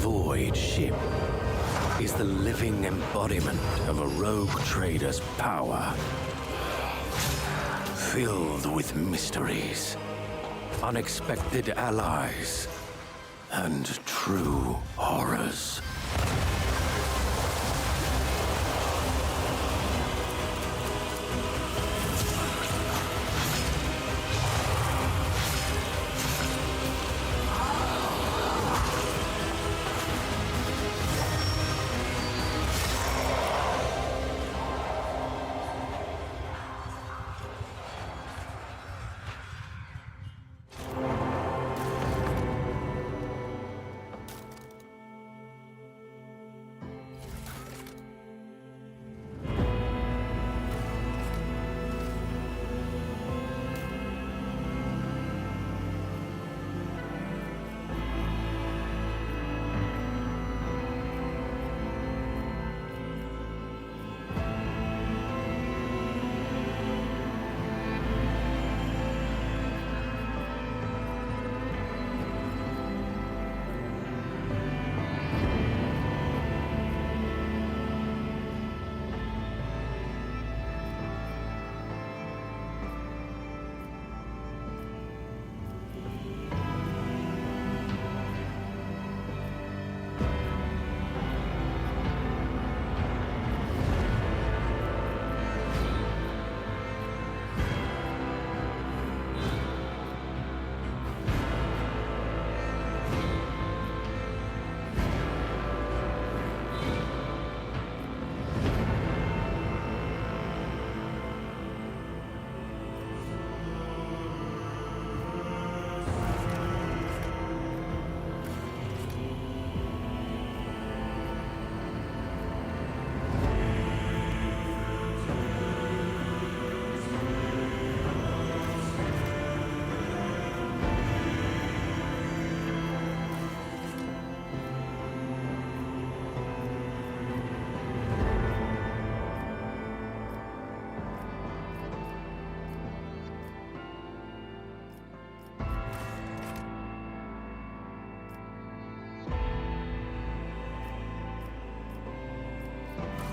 void ship is the living embodiment of a rogue trader's power. Filled with mysteries, unexpected allies, and true horrors.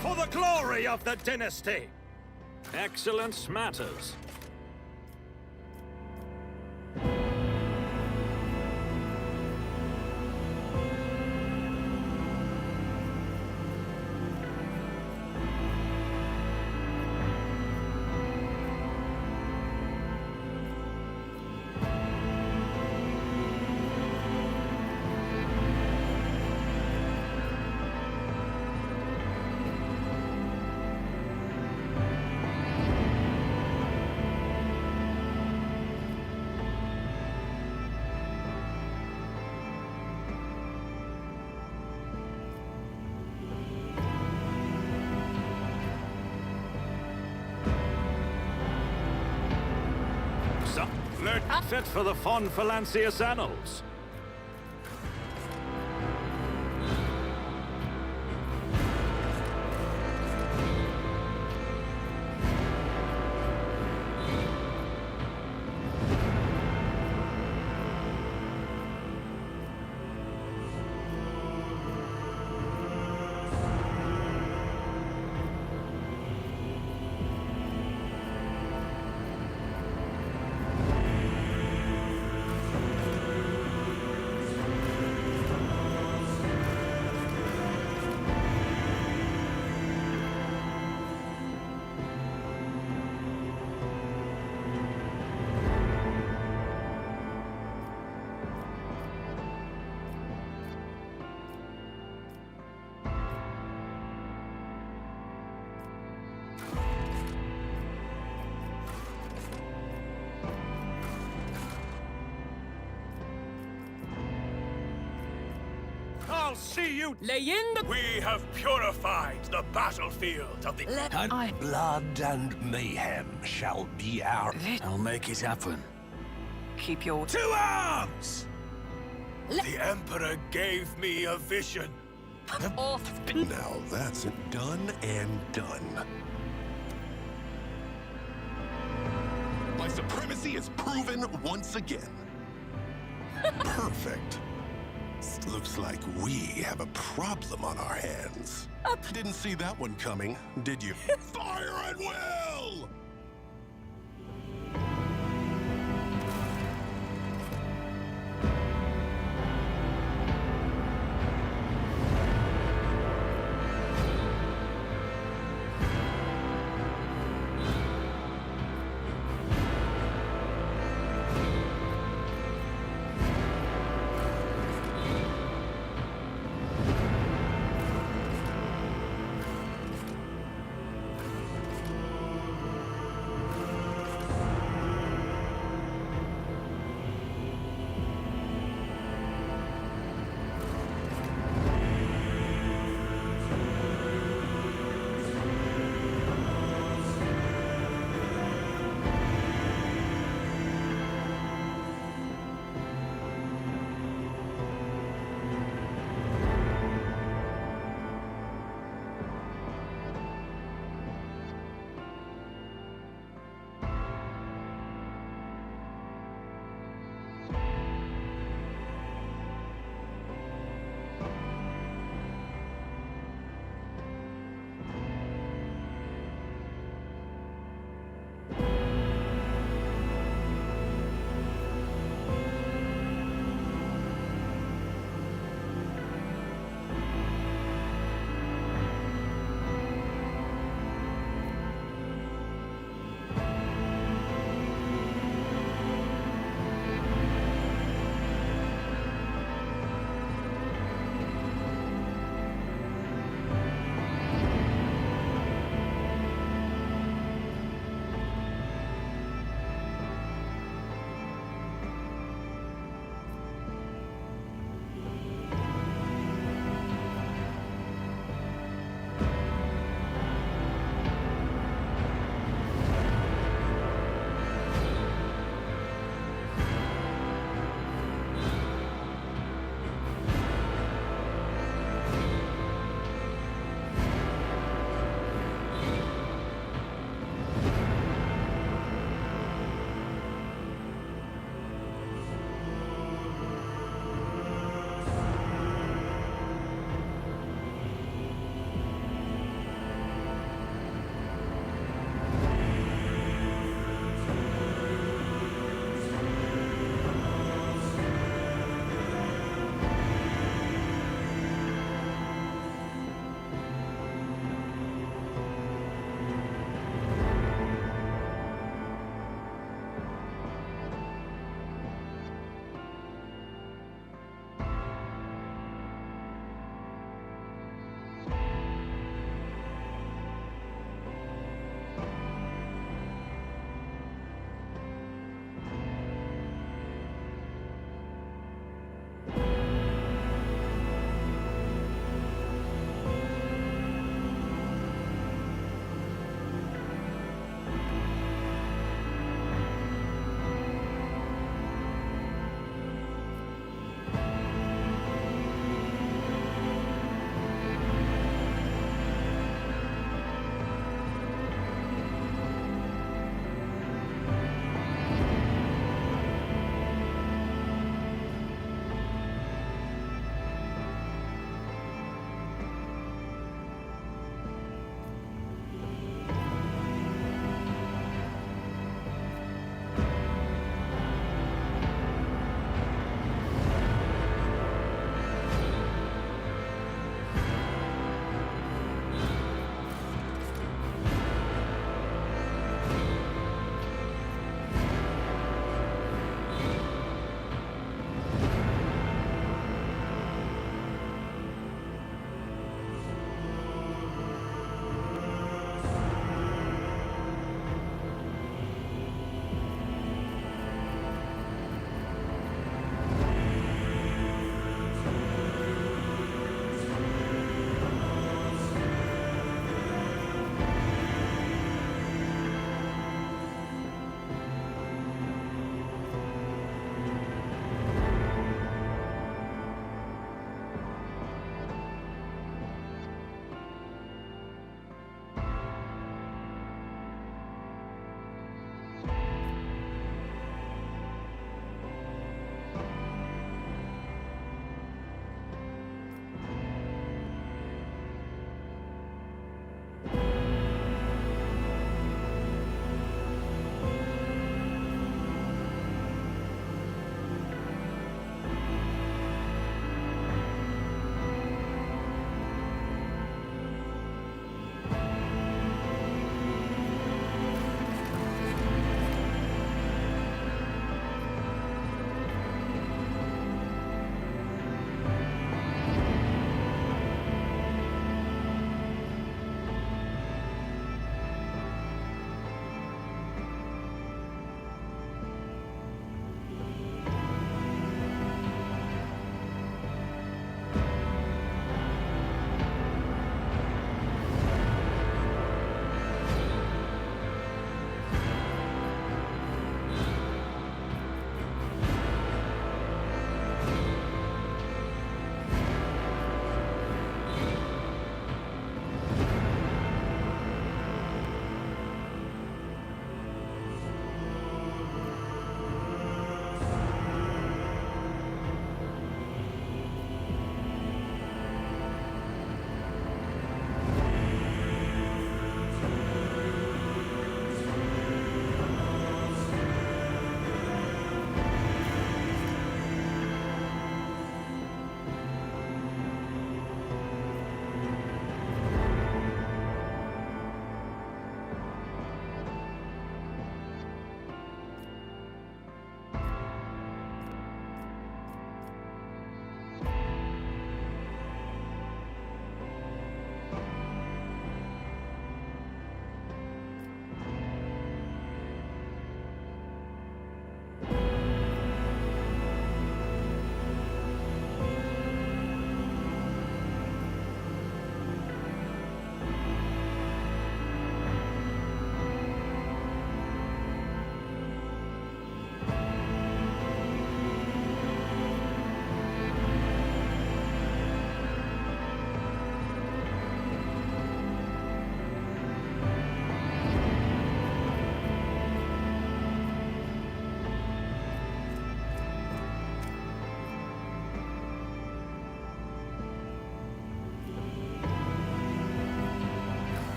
For the glory of the dynasty! Excellence matters. Fit for the Fon Phalancius annals. I'll see you. Leyenda. We have purified the battlefield of the... Blood and mayhem shall be our... I'll make it happen. Keep your... To arms! The Emperor gave me a vision. Now that's it, done and done. My supremacy is proven once again. Perfect. next. Looks like we have a problem on our hands. Didn't see that one coming, did you? Fire at will!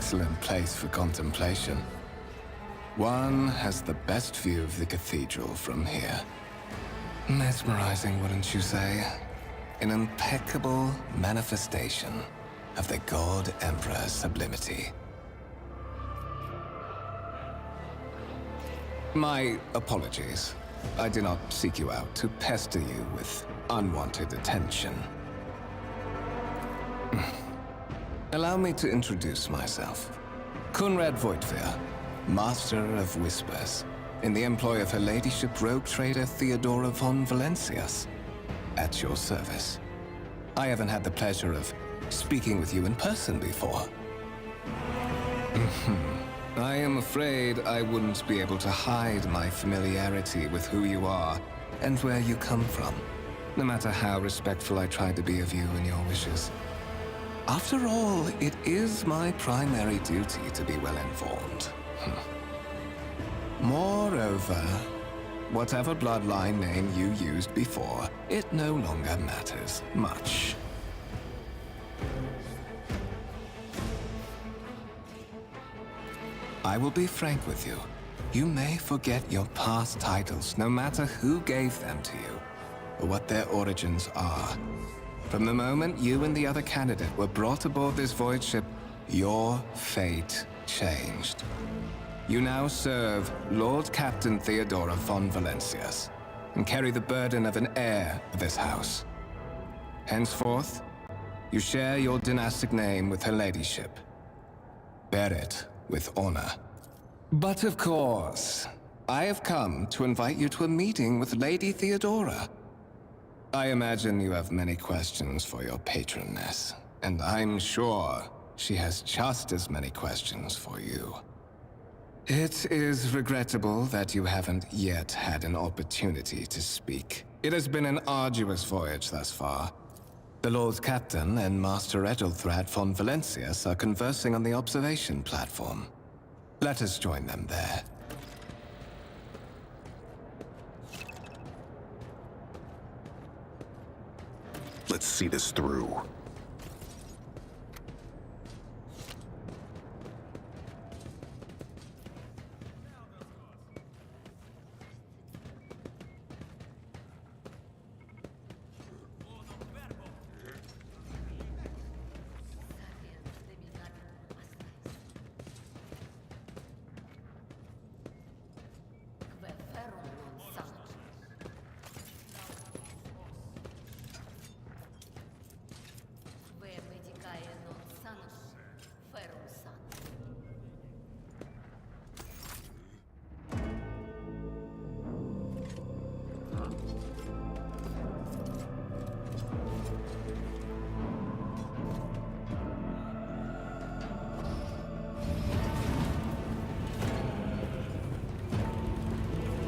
excellent place for contemplation. One has the best view of the cathedral from here. Mesmerizing, wouldn't you say? An impeccable manifestation of the God Emperor's sublimity. My apologies. I did not seek you out to pester you with unwanted attention. Allow me to introduce myself. Conrad Voigtveer, Master of Whispers, in the employ of Her Ladyship Rogue Trader Theodora von Valencias. At your service. I haven't had the pleasure of speaking with you in person before. I am afraid I wouldn't be able to hide my familiarity with who you are and where you come from, no matter how respectful I try to be of you and your wishes. After all, it is my primary duty to be well informed. Moreover, whatever bloodline name you used before, it no longer matters much. I will be frank with you. You may forget your past titles, no matter who gave them to you, or what their origins are. From the moment you and the other candidate were brought aboard this void ship, your fate changed. You now serve Lord Captain Theodora von Valencias, and carry the burden of an heir of this house. Henceforth, you share your dynastic name with Her Ladyship. Bear it with honor. But of course, I have come to invite you to a meeting with Lady Theodora. I imagine you have many questions for your patroness, and I'm sure she has just as many questions for you. It is regrettable that you haven't yet had an opportunity to speak. It has been an arduous voyage thus far. The Lord Captain and Master Ethelthrad von Valencias are conversing on the observation platform. Let us join them there. Let's see this through.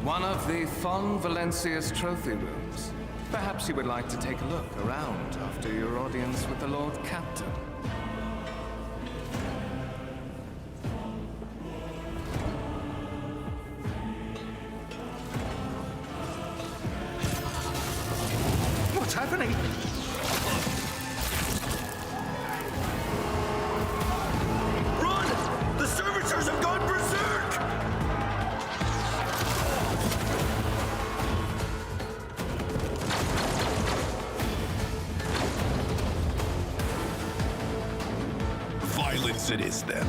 One of the von Valencias trophy rooms. Perhaps you would like to take a look around after your audience with the Lord Captain. What's happening? Run! The servitors have gone berserk! Violence it is, then.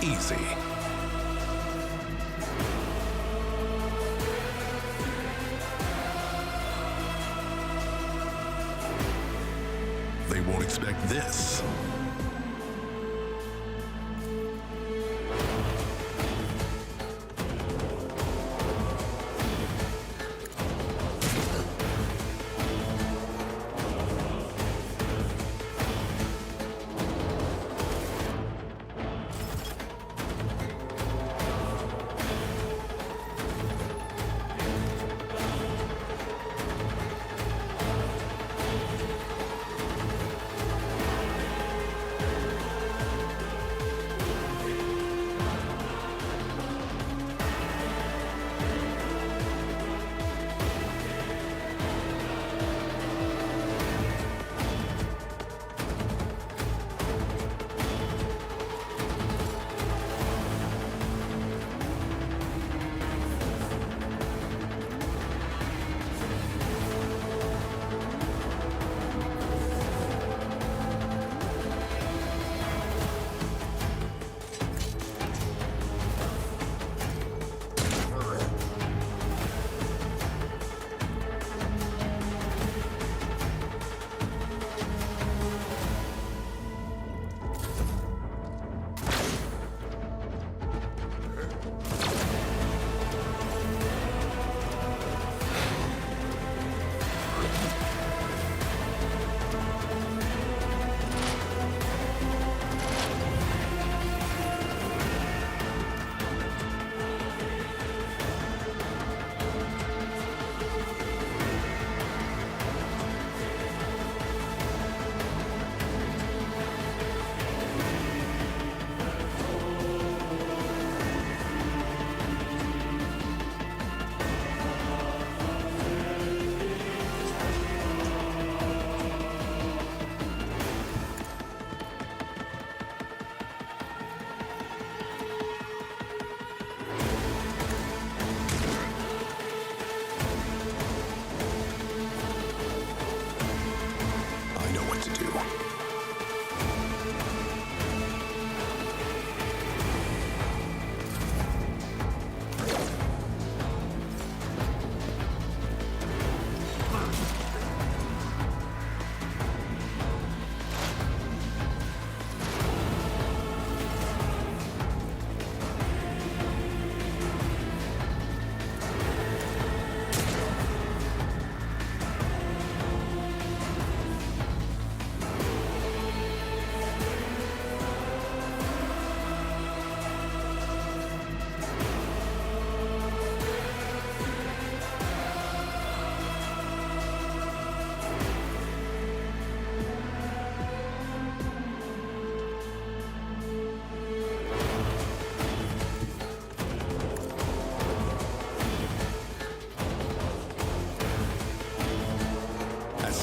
Easy. They won't expect this.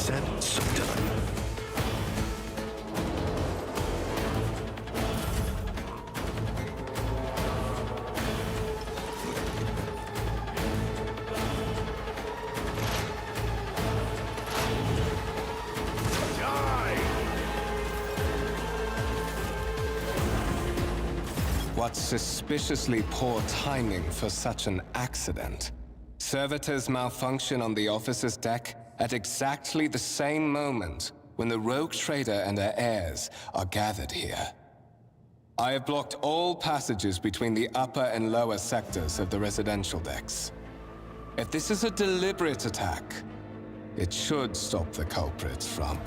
said, so done. What suspiciously poor timing for such an accident. Servitors malfunction on the officer's deck at exactly the same moment when the rogue trader and her heirs are gathered here. I have blocked all passages between the upper and lower sectors of the residential decks. If this is a deliberate attack, it should stop the culprits from...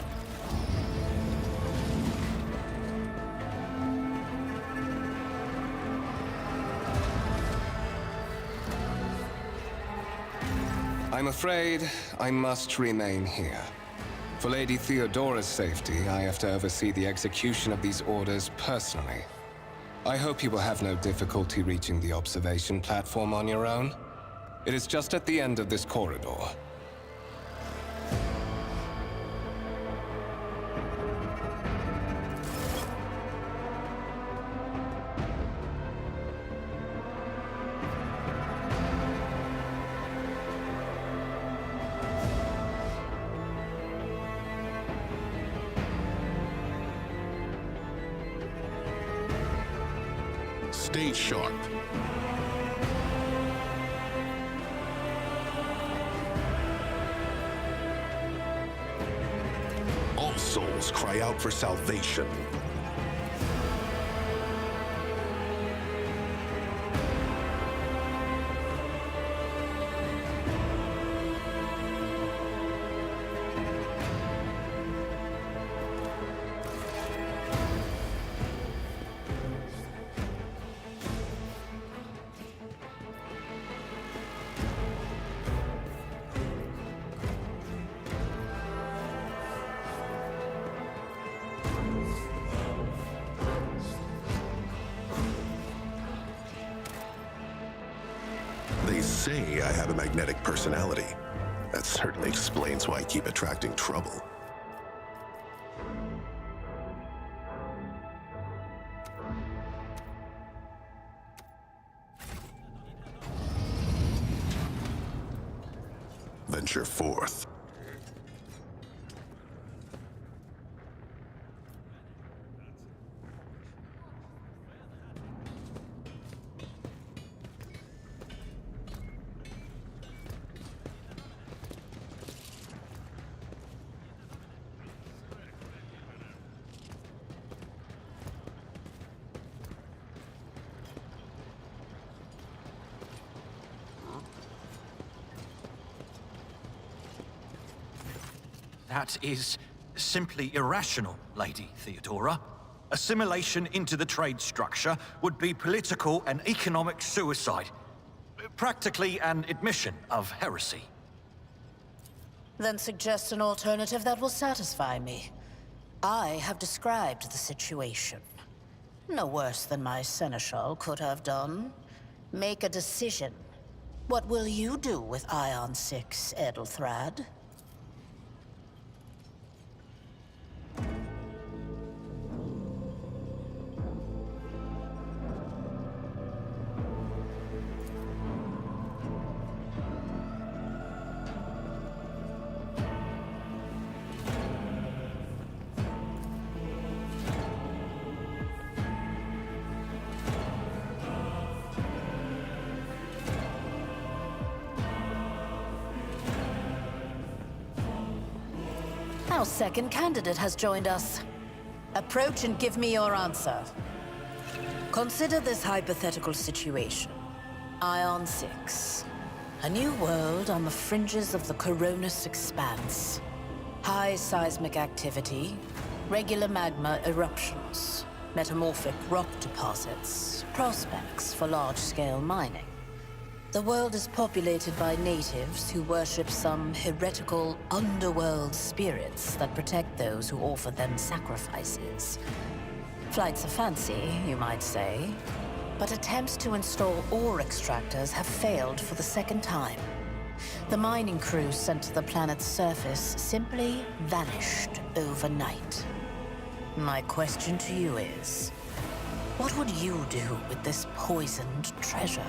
I'm afraid I must remain here. For Lady Theodora's safety, I have to oversee the execution of these orders personally. I hope you will have no difficulty reaching the observation platform on your own. It is just at the end of this corridor. Stay sharp. All souls cry out for salvation. They say I have a magnetic personality. That certainly explains why I keep attracting trouble. Venture forth. That is simply irrational, Lady Theodora. Assimilation into the trade structure would be political and economic suicide. Practically an admission of heresy. Then suggest an alternative that will satisfy me. I have described the situation. No worse than my seneschal could have done. Make a decision. What will you do with Ion 6, Edelthrad? Our second candidate has joined us. Approach and give me your answer. Consider this hypothetical situation. Ion 6. A new world on the fringes of the Coronis expanse. High seismic activity, regular magma eruptions, metamorphic rock deposits, prospects for large-scale mining. The world is populated by natives who worship some heretical underworld spirits that protect those who offer them sacrifices. Flights of fancy, you might say, but attempts to install ore extractors have failed for the second time. The mining crew sent to the planet's surface simply vanished overnight. My question to you is, what would you do with this poisoned treasure?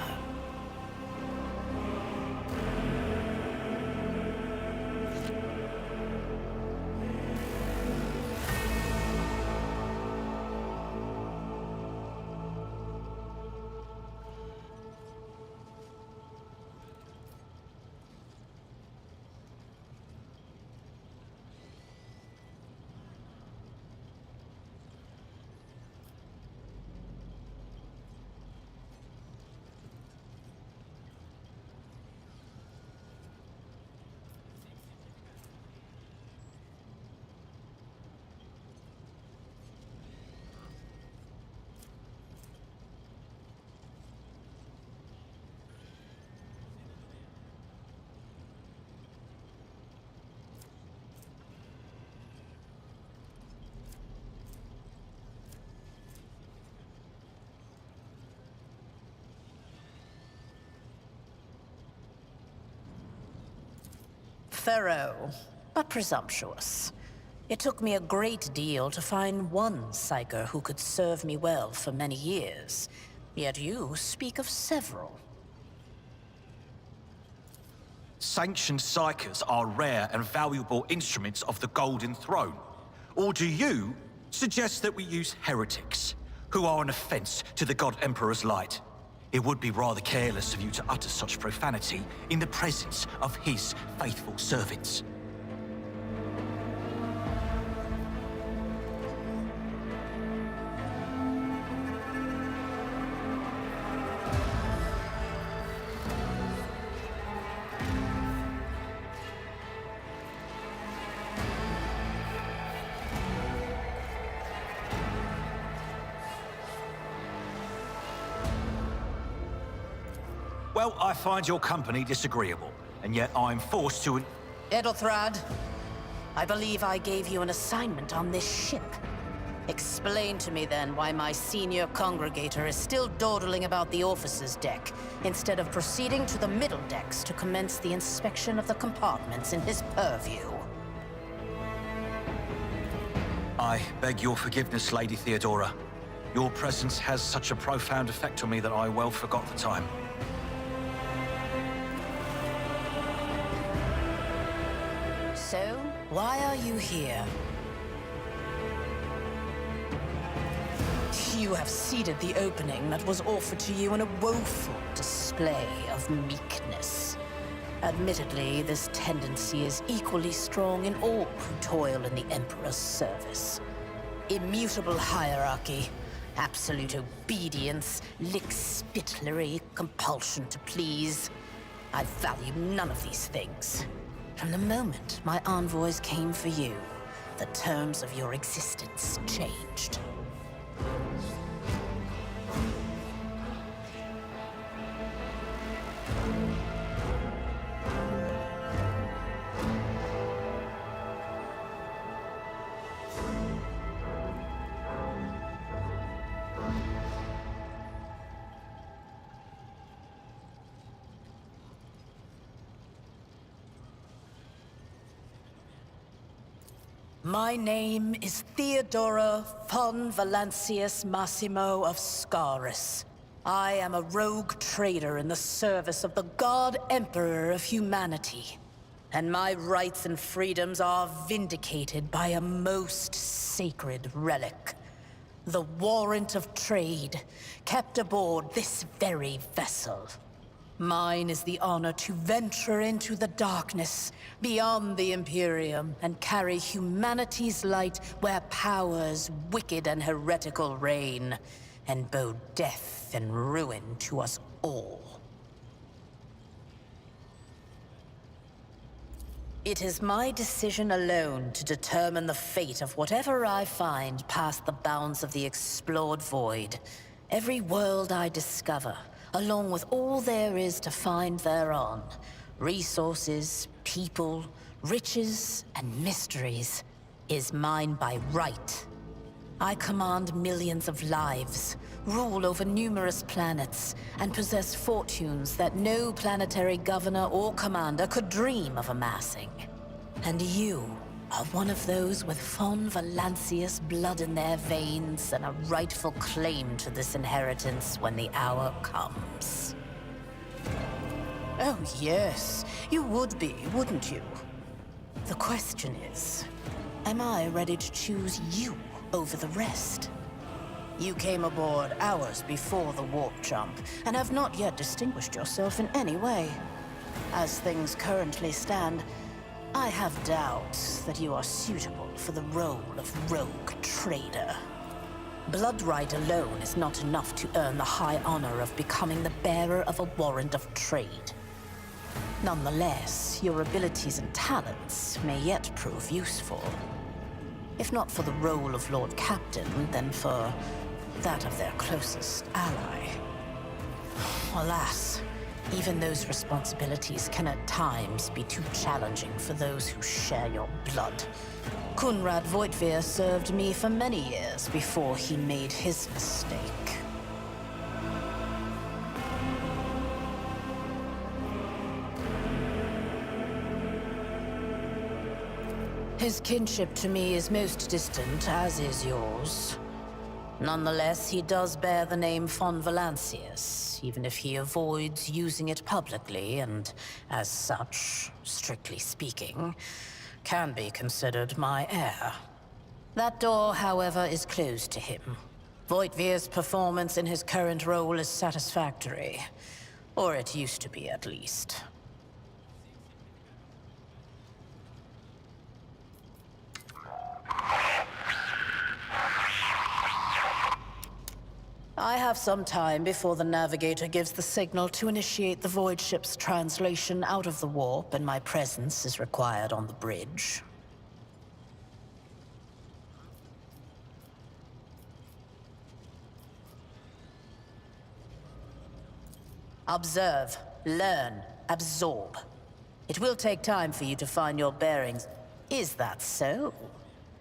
Thorough, but presumptuous. It took me a great deal to find one psyker who could serve me well for many years. Yet you speak of several. Sanctioned psychers are rare and valuable instruments of the Golden Throne. Or do you suggest that we use heretics, who are an offense to the God Emperor's light? It would be rather careless of you to utter such profanity in the presence of his faithful servants. Well, I find your company disagreeable, and yet I'm forced to... Edelthrad, I believe I gave you an assignment on this ship. Explain to me then why my senior congregator is still dawdling about the officer's deck, instead of proceeding to the middle decks to commence the inspection of the compartments in his purview. I beg your forgiveness, Lady Theodora. Your presence has such a profound effect on me that I well forgot the time. So, why are you here? You have seeded the opening that was offered to you in a woeful display of meekness. Admittedly, this tendency is equally strong in all who toil in the Emperor's service. Immutable hierarchy, absolute obedience, lickspittlery, compulsion to please. I value none of these things. From the moment my envoys came for you, the terms of your existence changed. My name is Theodora von Valancius Massimo of Scaris. I am a rogue trader in the service of the God Emperor of humanity. And my rights and freedoms are vindicated by a most sacred relic. The warrant of trade, kept aboard this very vessel. Mine is the honor to venture into the darkness, beyond the Imperium, and carry humanity's light where powers wicked and heretical reign, and bow death and ruin to us all. It is my decision alone to determine the fate of whatever I find past the bounds of the explored void. Every world I discover, along with all there is to find thereon, resources, people, riches, and mysteries, is mine by right. I command millions of lives, rule over numerous planets, and possess fortunes that no planetary governor or commander could dream of amassing. And you are one of those with Fon Valancius blood in their veins and a rightful claim to this inheritance when the hour comes. Oh yes, you would be, wouldn't you? The question is, am I ready to choose you over the rest? You came aboard hours before the warp jump, and have not yet distinguished yourself in any way. As things currently stand, I have doubts that you are suitable for the role of rogue trader. Bloodright alone is not enough to earn the high honor of becoming the bearer of a warrant of trade. Nonetheless, your abilities and talents may yet prove useful. If not for the role of Lord Captain, then for that of their closest ally. Alas, even those responsibilities can at times be too challenging for those who share your blood. Kunrad Voitvir served me for many years before he made his mistake. His kinship to me is most distant, as is yours. Nonetheless, he does bear the name Fon Valancius, even if he avoids using it publicly, and as such, strictly speaking, can be considered my heir. That door, however, is closed to him. Voitvir's performance in his current role is satisfactory. Or it used to be, at least. I have some time before the Navigator gives the signal to initiate the Void ship's translation out of the warp, and my presence is required on the bridge. Observe, learn, absorb. It will take time for you to find your bearings. Is that so?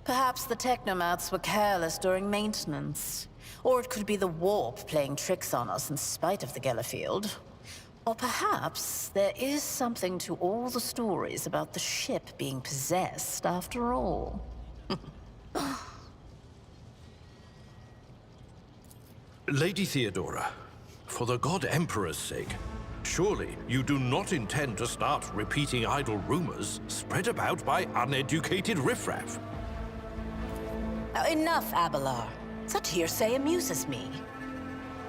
Perhaps the technomats were careless during maintenance. Or it could be the warp playing tricks on us in spite of the Gellerfield. Or perhaps there is something to all the stories about the ship being possessed after all. Lady Theodora, for the God Emperor's sake, surely you do not intend to start repeating idle rumors spread about by uneducated riffraff. Enough, Abelard. Such hearsay amuses me.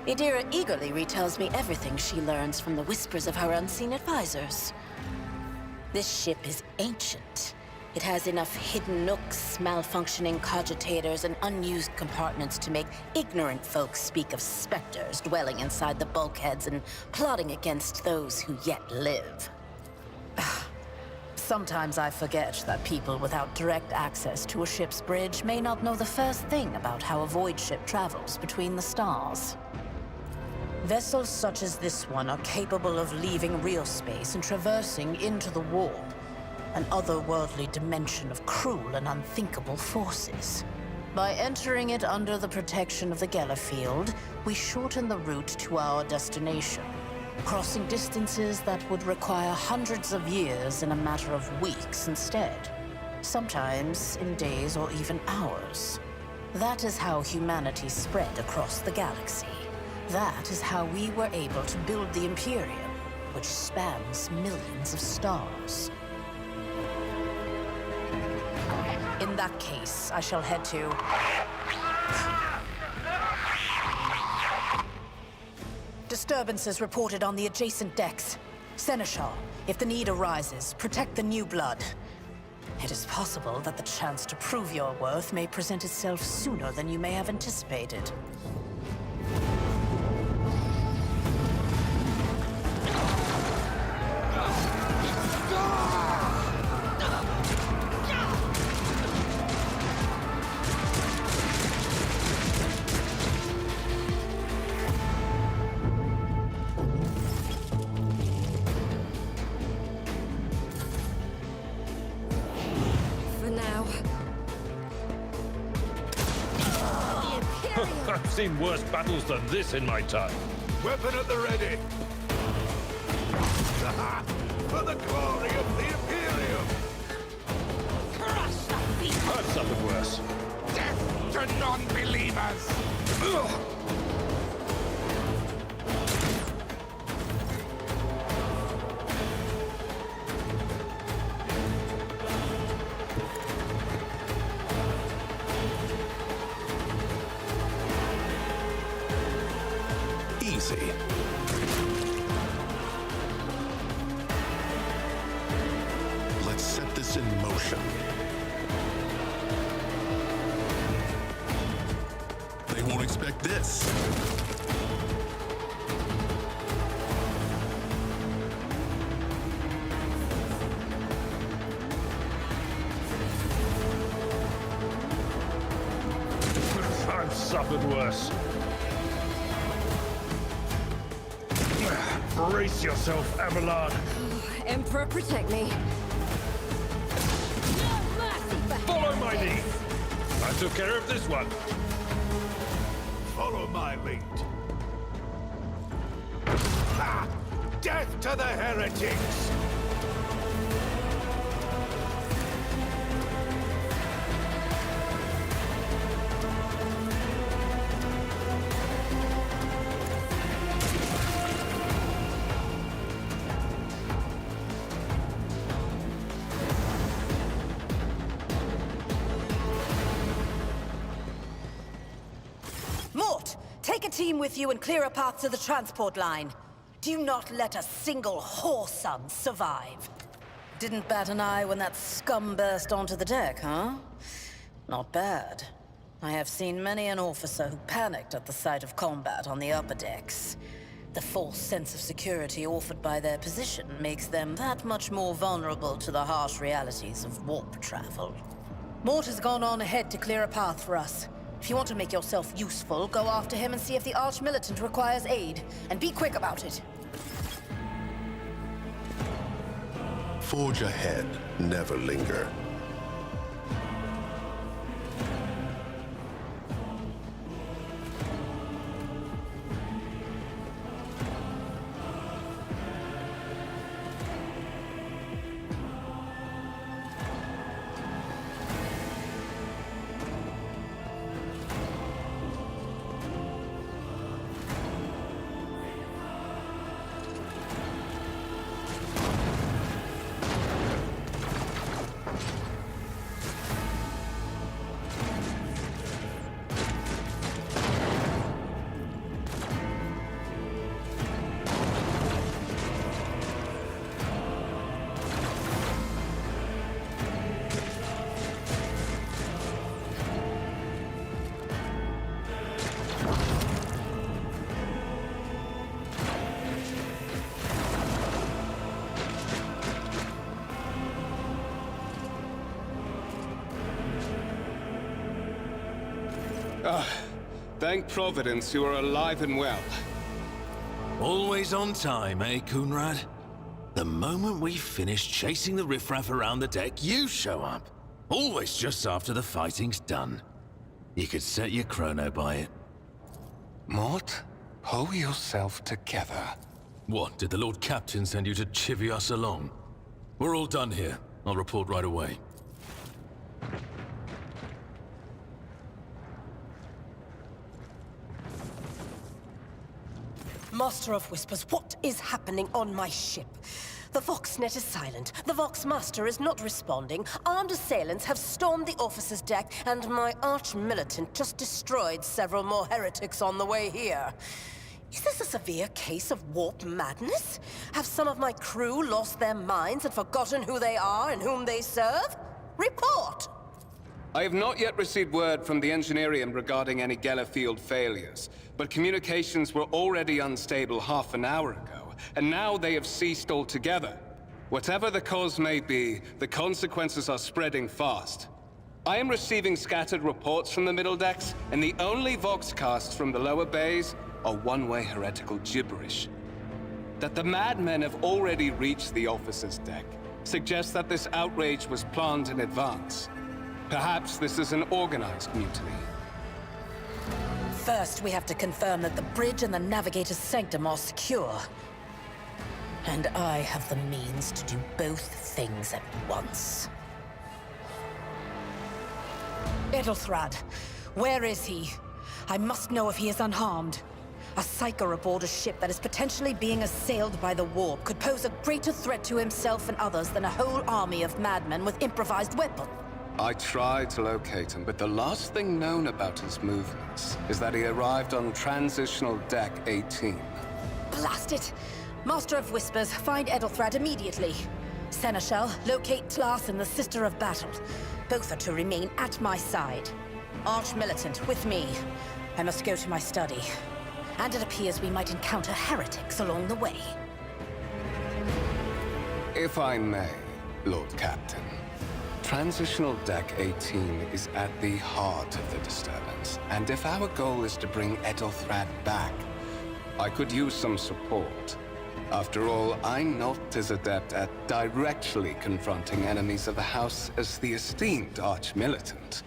Idira eagerly retells me everything she learns from the whispers of her unseen advisors. This ship is ancient. It has enough hidden nooks, malfunctioning cogitators, and unused compartments to make ignorant folks speak of specters dwelling inside the bulkheads and plotting against those who yet live. Sometimes I forget that people without direct access to a ship's bridge may not know the first thing about how a void ship travels between the stars. Vessels such as this one are capable of leaving real space and traversing into the warp, an otherworldly dimension of cruel and unthinkable forces. By entering it under the protection of the Gellerfield, we shorten the route to our destination, crossing distances that would require hundreds of years in a matter of weeks instead. Sometimes in days or even hours. That is how humanity spread across the galaxy. That is how we were able to build the Imperium, which spans millions of stars. In that case, I shall head to... Disturbances reported on the adjacent decks. Seneschal, if the need arises, protect the new blood. It is possible that the chance to prove your worth may present itself sooner than you may have anticipated. I've seen worse battles than this in my time. Weapon at the ready. For the glory of the Imperium! I've suffered worse. Death to non-believers! Easy. Let's set this in motion. They won't expect this. I've suffered worse. Brace yourself, Avalon. Emperor, protect me. Follow my lead. I took care of this one. Follow my lead. Ha! Death to the heretics! Mort, take a team with you and clear a path to the transport line. Do not let a single whoreson survive. Didn't bat an eye when that scum burst onto the deck, huh? Not bad. I have seen many an officer who panicked at the sight of combat on the upper decks. The false sense of security offered by their position makes them that much more vulnerable to the harsh realities of warp travel. Mort has gone on ahead to clear a path for us. If you want to make yourself useful, go after him and see if the Arch-Militant requires aid. And be quick about it. Forge ahead, never linger. Thank Providence you are alive and well. Always on time, eh, Coonrad? The moment we finish chasing the riffraff around the deck, you show up. Always just after the fighting's done. You could set your chrono by it. Mort, pull yourself together. What, did the Lord Captain send you to chivvy us along? We're all done here. I'll report right away. Master of Whispers, what is happening on my ship? The Voxnet is silent. The Voxmaster is not responding. Armed assailants have stormed the officer's deck, and my arch-militant just destroyed several more heretics on the way here. Is this a severe case of warp madness? Have some of my crew lost their minds and forgotten who they are and whom they serve? Report! I have not yet received word from the Engineerium regarding any Gellerfield failures, but communications were already unstable half an hour ago, and now they have ceased altogether. Whatever the cause may be, the consequences are spreading fast. I am receiving scattered reports from the middle decks, and the only Voxcasts from the lower bays are one-way heretical gibberish. That the madmen have already reached the officer's deck suggests that this outrage was planned in advance. Perhaps this is an organized mutiny. First, we have to confirm that the bridge and the Navigator's Sanctum are secure. And I have the means to do both things at once. Ethelthrad, where is he? I must know if he is unharmed. A psyker aboard a ship that is potentially being assailed by the warp could pose a greater threat to himself and others than a whole army of madmen with improvised weapons. I tried to locate him, but the last thing known about his movements is that he arrived on Transitional Deck 18. Blast it! Master of Whispers, find Ethelthrad immediately. Seneschal, locate Tlas and the Sister of Battle. Both are to remain at my side. Arch-Militant, with me. I must go to my study. And it appears we might encounter heretics along the way. If I may, Lord Captain. Transitional Deck 18 is at the heart of the disturbance, and if our goal is to bring Ethelthrad back, I could use some support. After all, I'm not as adept at directly confronting enemies of the House as the esteemed Arch-Militant,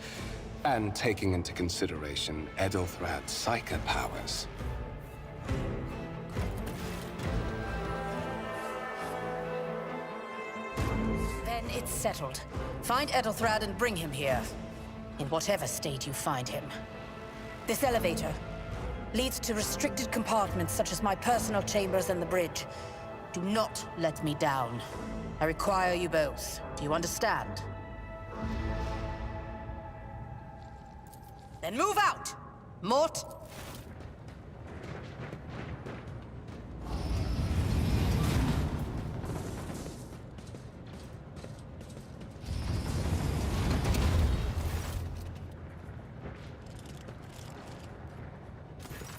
and taking into consideration Ethelthrad's psychic powers. Then it's settled. Find Ethelthrad and bring him here. In whatever state you find him. This elevator leads to restricted compartments such as my personal chambers and the bridge. Do not let me down. I require you both. Do you understand? Then move out! Mort!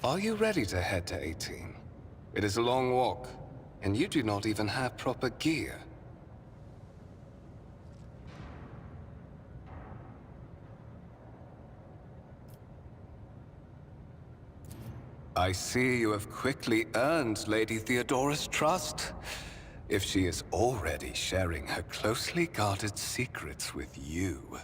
Are you ready to head to 18? It is a long walk, and you do not even have proper gear. I see you have quickly earned Lady Theodora's trust, if she is already sharing her closely guarded secrets with you.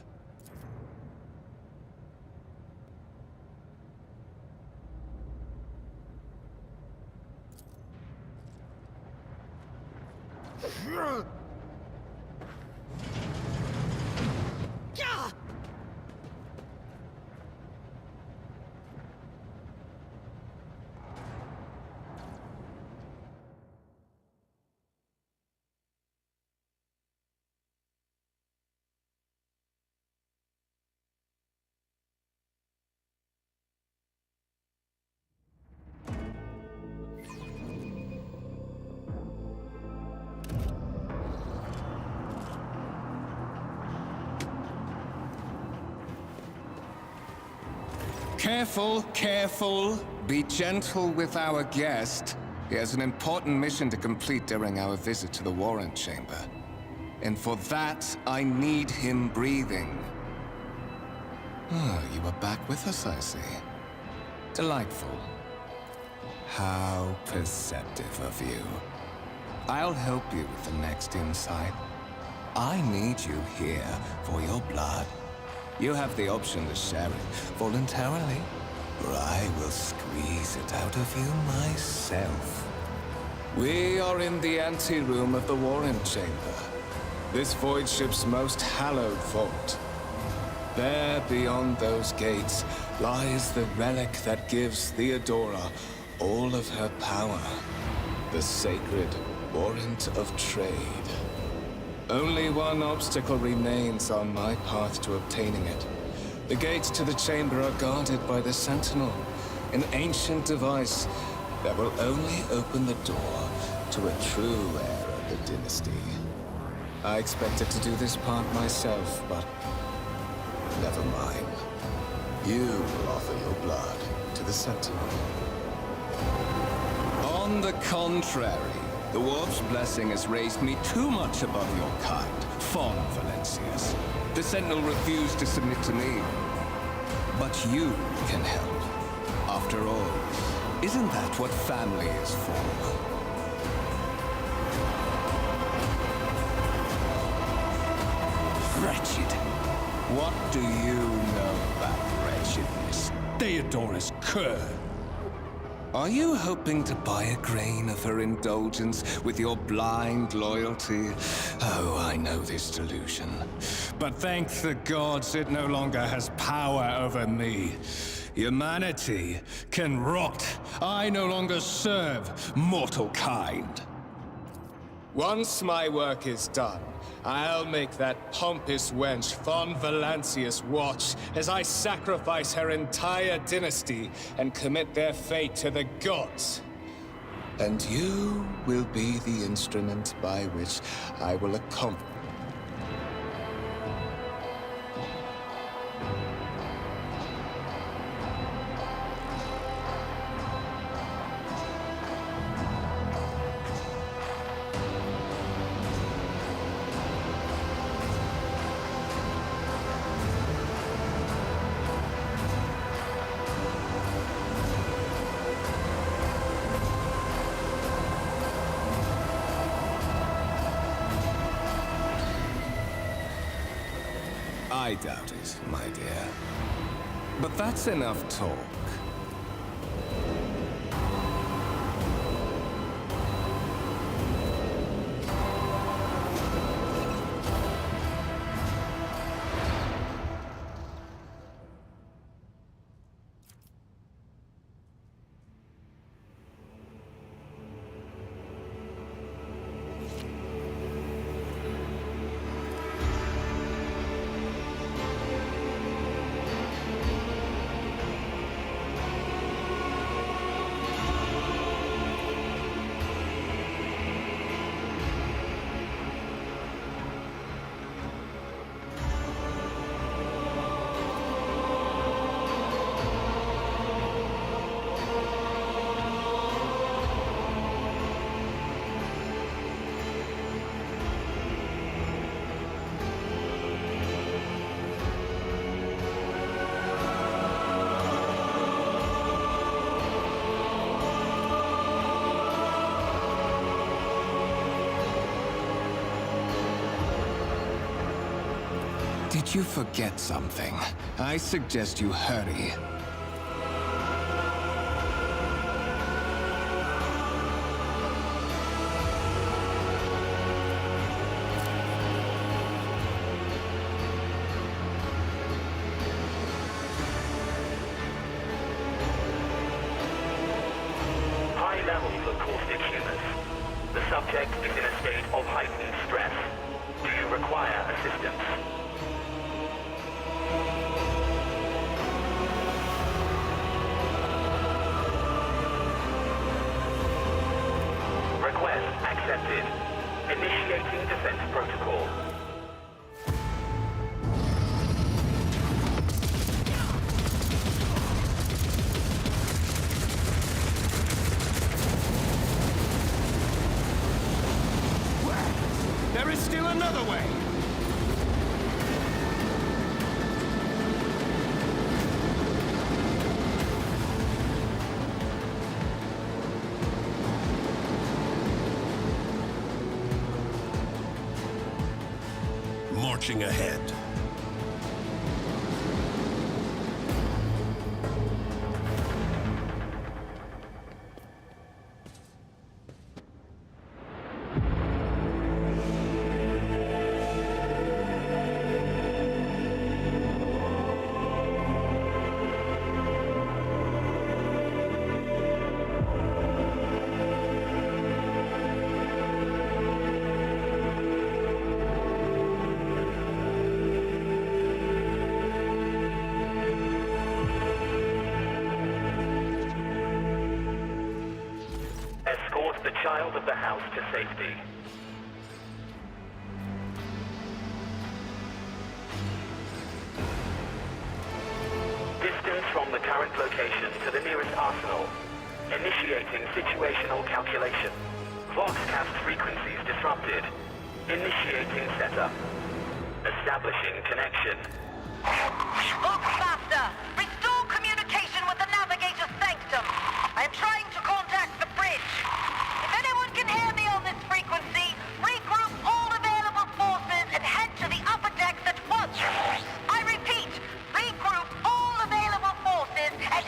Careful, careful. Be gentle with our guest. He has an important mission to complete during our visit to the Warrant Chamber. And for that, I need him breathing. Oh, you are back with us, I see. Delightful. How perceptive of you. I'll help you with the next insight. I need you here for your blood. You have the option to share it voluntarily, or I will squeeze it out of you myself. We are in the anteroom of the Warrant Chamber, this void ship's most hallowed vault. There, beyond those gates, lies the relic that gives Theodora all of her power, the sacred Warrant of Trade. Only one obstacle remains on my path to obtaining it. The gates to the chamber are guarded by the Sentinel, an ancient device that will only open the door to a true heir of the dynasty. I expected to do this part myself, but never mind. You will offer your blood to the Sentinel. On the contrary, the Warp's blessing has raised me too much above your kind, Fon Valencius. The Sentinel refused to submit to me. But you can help. After all, isn't that what family is for? Wretched. What do you know about wretchedness? Theodora's cur. Are you hoping to buy a grain of her indulgence with your blind loyalty? Oh, I know this delusion. But thank the gods it no longer has power over me. Humanity can rot. I no longer serve mortal kind. Once my work is done, I'll make that pompous wench Von Valancius watch as I sacrifice her entire dynasty and commit their fate to the gods. And you will be the instrument by which I will accomplish. I doubt it, my dear. But that's enough talk. Did you forget something? I suggest you hurry. High levels of caustic humus. The subject is in a state of heightened stress. Do you require assistance? Request accepted. Initiating defense protocol. There is still another way! Marching ahead. Escort the child of the house to safety. Distance from the current location to the nearest arsenal. Initiating situational calculation. Voxcast frequencies disrupted. Initiating setup. Establishing connection. Move faster! Restore communication with the navigator's sanctum! I am trying to contact the bridge. If anyone can hear me on this frequency, regroup all available forces and head to the upper decks at once! I repeat, regroup all available forces and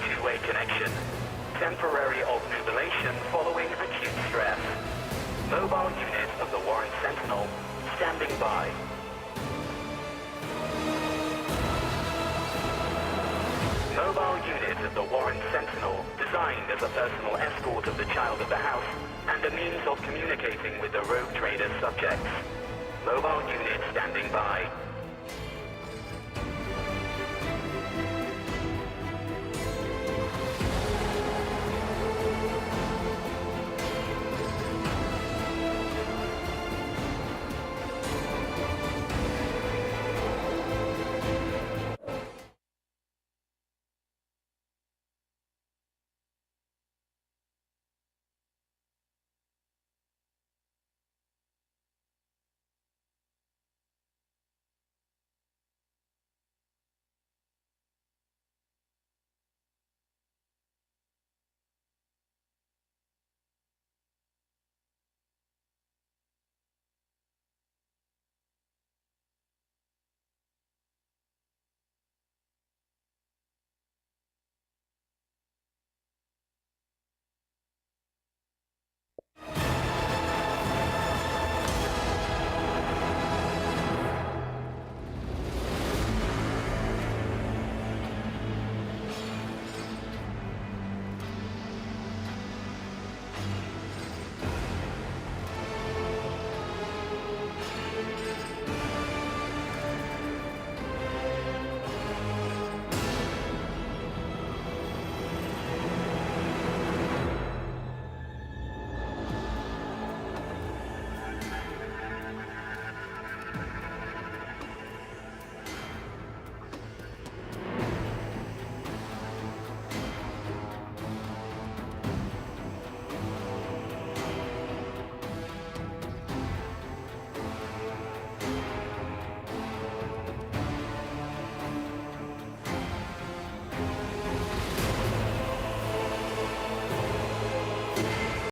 two-way connection. Temporary obnubilation following acute stress. Mobile unit of the Warren Sentinel, standing by. Mobile unit of the Warren Sentinel, designed as a personal escort of the child of the house and a means of communicating with the rogue trader's subjects. Mobile unit standing by.